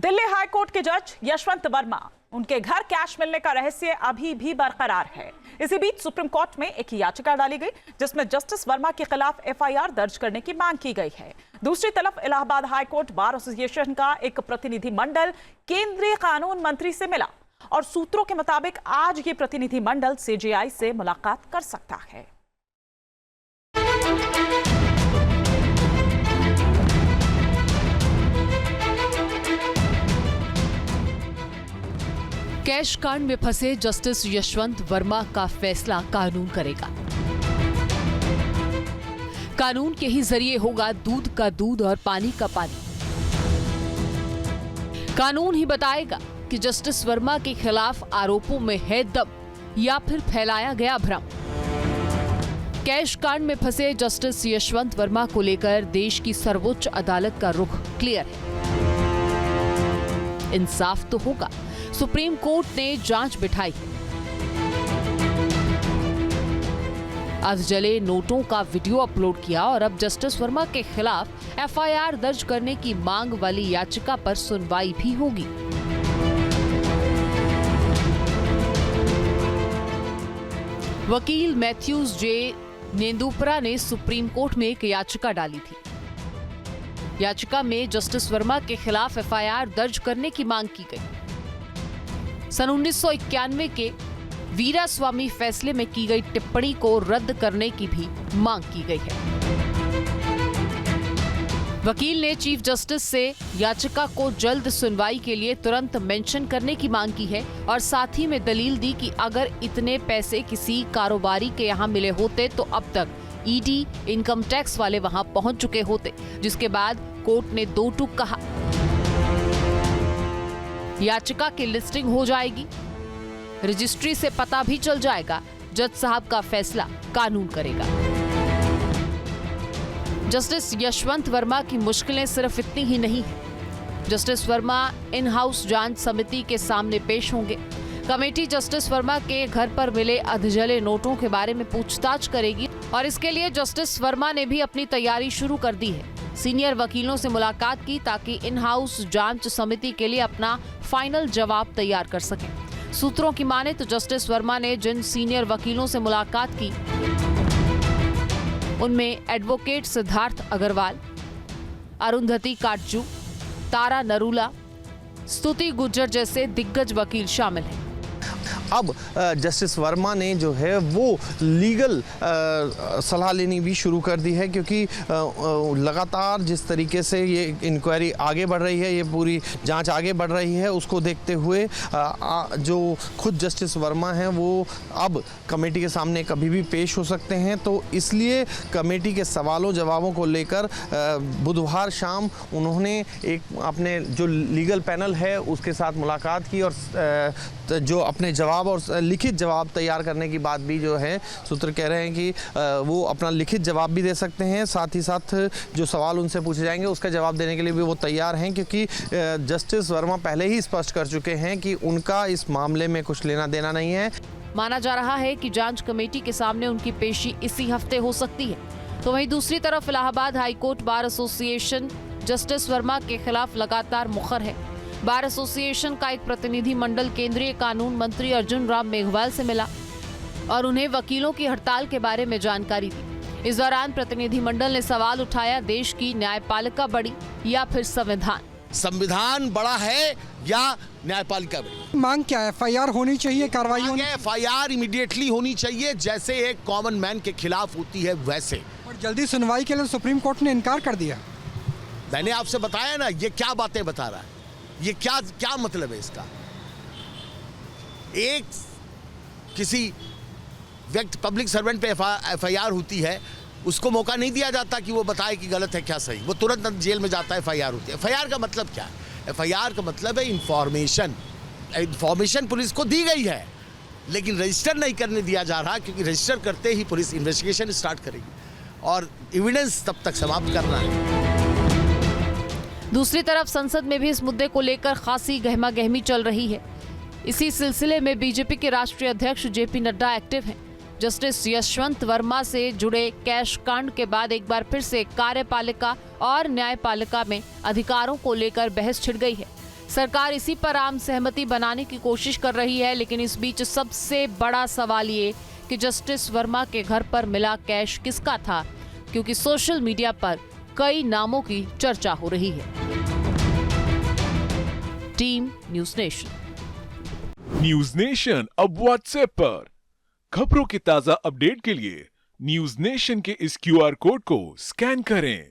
Delhi high court के जज यशवंत वर्मा, उनके घर कैश मिलने का रहस्य अभी भी बरकरार है। इसी बीच सुप्रीम कोर्ट में एक याचिका डाली गई जिसमें जस्टिस वर्मा के खिलाफ एफआईआर दर्ज करने की मांग की गई है। दूसरी तरफ इलाहाबाद हाईकोर्ट बार एसोसिएशन का एक प्रतिनिधि मंडल केंद्रीय कानून मंत्री से मिला और सूत्रों के मुताबिक आज ये प्रतिनिधि मंडल सीजेआई से मुलाकात कर सकता है। कैश कांड में फंसे जस्टिस यशवंत वर्मा का फैसला कानून करेगा। कानून के ही जरिए होगा दूध का दूध और पानी का पानी। कानून ही बताएगा कि जस्टिस वर्मा के खिलाफ आरोपों में है दम या फिर फैलाया गया भ्रम। कैश कांड में फंसे जस्टिस यशवंत वर्मा को लेकर देश की सर्वोच्च अदालत का रुख क्लियर है। इंसाफ तो होगा। सुप्रीम कोर्ट ने जांच बिठाई। अधजले नोटों का वीडियो अपलोड किया और अब जस्टिस वर्मा के खिलाफ एफआईआर दर्ज करने की मांग वाली याचिका पर सुनवाई भी होगी। वकील मैथ्यूज जे नेंदुपरा ने सुप्रीम कोर्ट में एक याचिका डाली थी। याचिका में जस्टिस वर्मा के खिलाफ एफआईआर दर्ज करने की मांग की गई। सन 1991 के वीरास्वामी फैसले में की गई टिप्पणी को रद्द करने की भी मांग की गई है। वकील ने चीफ जस्टिस से याचिका को जल्द सुनवाई के लिए तुरंत मेंशन करने की मांग की है और साथ ही में दलील दी कि अगर इतने पैसे किसी कारोबारी के यहाँ मिले होते तो अब तक ईडी, इनकम टैक्स वाले वहां पहुंच चुके होते, जिसके बाद कोर्ट ने दो टूक कहा। याचिका की लिस्टिंग हो जाएगी, रजिस्ट्री से पता भी चल जाएगा। जज साहब का फैसला कानून करेगा। जस्टिस यशवंत वर्मा की मुश्किलें सिर्फ इतनी ही नहीं है। जस्टिस वर्मा इन हाउस जांच समिति के सामने पेश होंगे। कमेटी जस्टिस वर्मा के घर पर मिले अधजले नोटों के बारे में पूछताछ करेगी और इसके लिए जस्टिस वर्मा ने भी अपनी तैयारी शुरू कर दी है। सीनियर वकीलों से मुलाकात की ताकि इन हाउस जांच समिति के लिए अपना फाइनल जवाब तैयार कर सकें। सूत्रों की माने तो जस्टिस वर्मा ने जिन सीनियर वकीलों से मुलाकात की उनमें एडवोकेट सिद्धार्थ अग्रवाल, अरुंधति काटजू, तारा नरूला, स्तुति गुर्जर जैसे दिग्गज वकील शामिल हैं। अब जस्टिस वर्मा ने जो है वो लीगल सलाह लेनी भी शुरू कर दी है, क्योंकि लगातार जिस तरीके से ये इंक्वायरी आगे बढ़ रही है, ये पूरी जांच आगे बढ़ रही है, उसको देखते हुए जो खुद जस्टिस वर्मा हैं वो अब कमेटी के सामने कभी भी पेश हो सकते हैं। तो इसलिए कमेटी के सवालों जवाबों को लेकर बुधवार शाम उन्होंने एक अपने जो लीगल पैनल है उसके साथ मुलाकात की और जो अपने जवाब और लिखित जवाब तैयार करने की बात भी जो है सूत्र कह रहे हैं कि वो अपना लिखित जवाब भी दे सकते हैं। साथ ही साथ जो सवाल उनसे पूछे जाएंगे उसका जवाब देने के लिए भी वो तैयार हैं, क्योंकि जस्टिस वर्मा पहले ही स्पष्ट कर चुके हैं कि उनका इस मामले में कुछ लेना देना नहीं है। माना जा रहा है कि जांच कमेटी के सामने उनकी पेशी इसी हफ्ते हो सकती है। तो वहीं दूसरी तरफ Allahabad high court bar association justice Verma के खिलाफ लगातार मुखर है। बार एसोसिएशन का एक प्रतिनिधि मंडल केंद्रीय कानून मंत्री अर्जुन राम मेघवाल से मिला और उन्हें वकीलों की हड़ताल के बारे में जानकारी दी। इस दौरान प्रतिनिधि मंडल ने सवाल उठाया, देश की न्यायपालिका बड़ी या फिर संविधान? संविधान बड़ा है या न्यायपालिका बड़ी? मांग क्या है? एफआईआर होनी चाहिए, कार्रवाई होनी चाहिए। एफआईआर इमीडिएटली होनी चाहिए, जैसे एक कॉमन मैन के खिलाफ होती है वैसे। और जल्दी सुनवाई के लिए सुप्रीम कोर्ट ने इनकार कर दिया। मैंने आपसे बताया ना, ये क्या बातें बता रहा है, ये क्या मतलब है इसका? एक किसी व्यक्ति पब्लिक सर्वेंट पे एफआईआर होती है, उसको मौका नहीं दिया जाता कि वो बताए कि गलत है क्या सही, वो तुरंत जेल में जाता है। एफआईआर होती है। एफआईआर का मतलब क्या है? एफआईआर का मतलब है इंफॉर्मेशन पुलिस को दी गई है, लेकिन रजिस्टर नहीं करने दिया जा रहा, क्योंकि रजिस्टर करते ही पुलिस इन्वेस्टिगेशन स्टार्ट करेगी और एविडेंस तब तक समाप्त करना है। दूसरी तरफ संसद में भी इस मुद्दे को लेकर खासी गहमागहमी चल रही है। इसी सिलसिले में बीजेपी के राष्ट्रीय अध्यक्ष जेपी नड्डा एक्टिव हैं। जस्टिस यशवंत वर्मा से जुड़े कैश कांड के बाद एक बार फिर से कार्यपालिका और न्यायपालिका में अधिकारों को लेकर बहस छिड़ गई है। सरकार इसी पर आम सहमति बनाने की कोशिश कर रही है, लेकिन इस बीच सबसे बड़ा सवाल ये कि जस्टिस वर्मा के घर पर मिला कैश किसका था, क्योंकि सोशल मीडिया पर कई नामों की चर्चा हो रही है। Team news nation. News nation अब व्हाट्सएप पर खबरों की ताजा अपडेट के लिए न्यूज़ नेशन के इस QR कोड को स्कैन करें।